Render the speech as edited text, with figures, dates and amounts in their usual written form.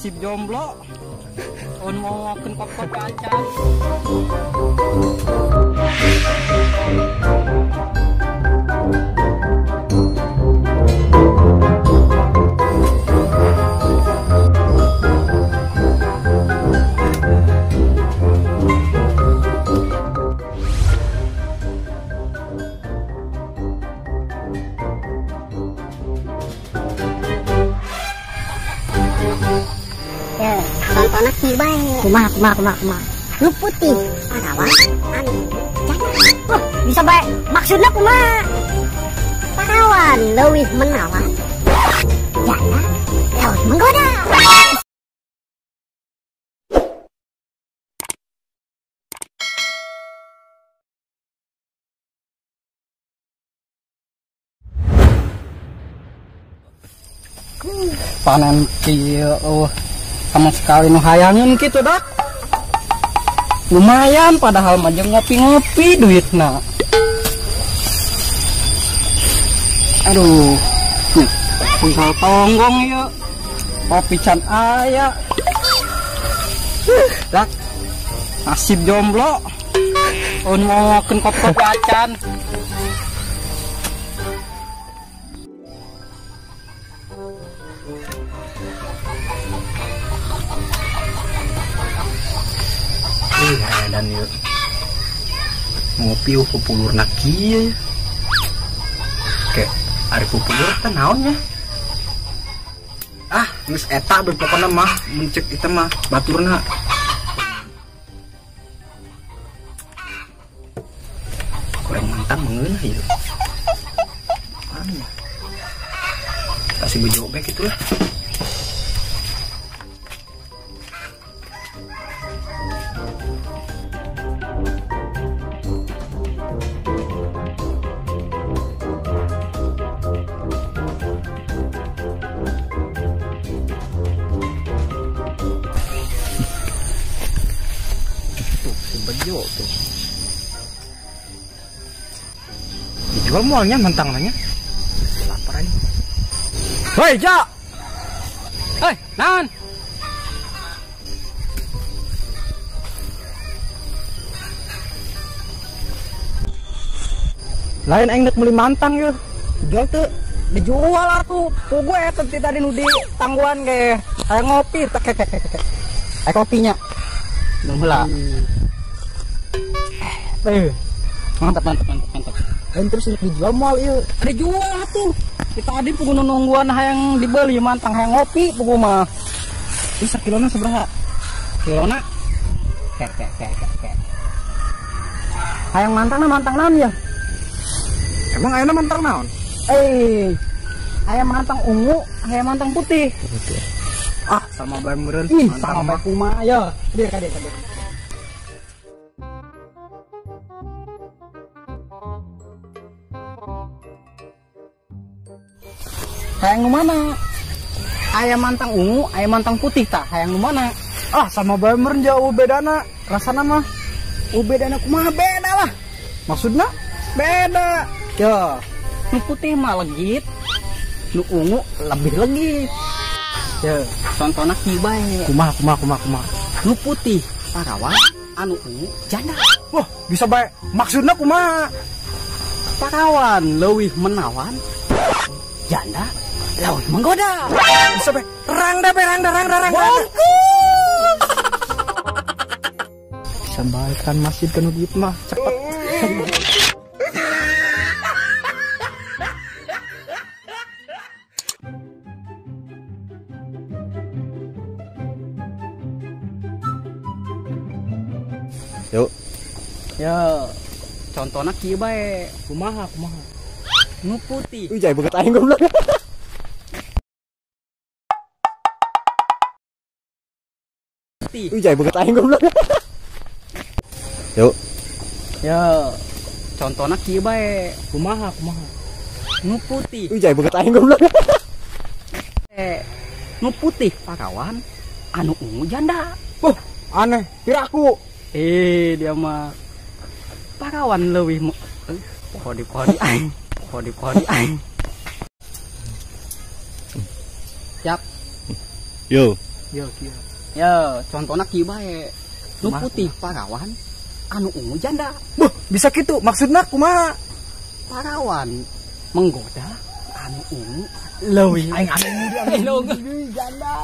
nasib jomblo. On mau kop aja. Anak si baik, kumaha. Lu putih, parawan, anu, oh, bisa baik. Maksudnya kumaha? Parawan, leuwih menawan. Jana, leuwih menggoda. Panen kieu sama sekali nu hayangin gitu dak. Lumayan padahal mah jeung ngopi-ngopi duitna. Aduh. Pungkal tonggong ya. Kopi can aya. Dak. Nasib jomblo. On mau kop acan. Dan yuk ngopi pupulur naki kayak hari pupulur kan naonnya nges eta berpokoknya mah mencek kita mah baturna kurang mantap mengenah ya kasih bejobek gitu lah. Bejo tuh dijual mualnya mentang nanya lapar aja. Hei Ja, hei naon lain engnek beli mantang yuk jual tuh dijual atuh ku gue tadi nudi tangguan kayak ngopi kopinya nggak mantap. Dan terus dijual mal iya. Ada jual tuh. Kita tadi pugu nungguan hayang dibeli mantang hayang ngopi pugu mah. Bisa kilona seberapa? Kilona? Kayak. Hayang mantang naon ya? Emang ayeuna mantang naon? Hayang mantang ungu, hayang mantang putih. Sama bae meureun. Sama bae kumaha ya. Kade. Hayang nu mana? Ayam mantang ungu, ayam mantang putih tak? Hayang nu mana? Sama bae meureun jauh bedana. Rasana mah bedana kumaha beda lah. Maksudna beda. Yo, nu putih mah legit, nu ungu lebih legit. Yo, contohna kieu bae. Kumaha. Nu putih parawan, anu ungu janda. Wah, bisa bae. Maksudna kumaha? Parawan leuwih menawan. Janda leuwih menggoda. Bisa bae. Rang. Bisa bae kan masih kena duit mah cepet. Yuk. Ya, contohnya kieu bae. Kumaha. Nu putih. Jai beget aing goblok. Jai beget aing goblok. Yuk. Ya, contohnya kieu bae. Kumaha. Nu putih. Jai beget aing goblok. Nu putih parawan, anu ungu janda. Aneh, piraku. Dia mah parawan leuwih pohon di aing. Siap. Yo. Yo kieu. Ya, contohna kieu bae. Nu putih parawan, anu ungu janda. Buh, bisa gitu. Maksudna kumaha? Parawan menggoda, anu ungu leuwih aing anu janda.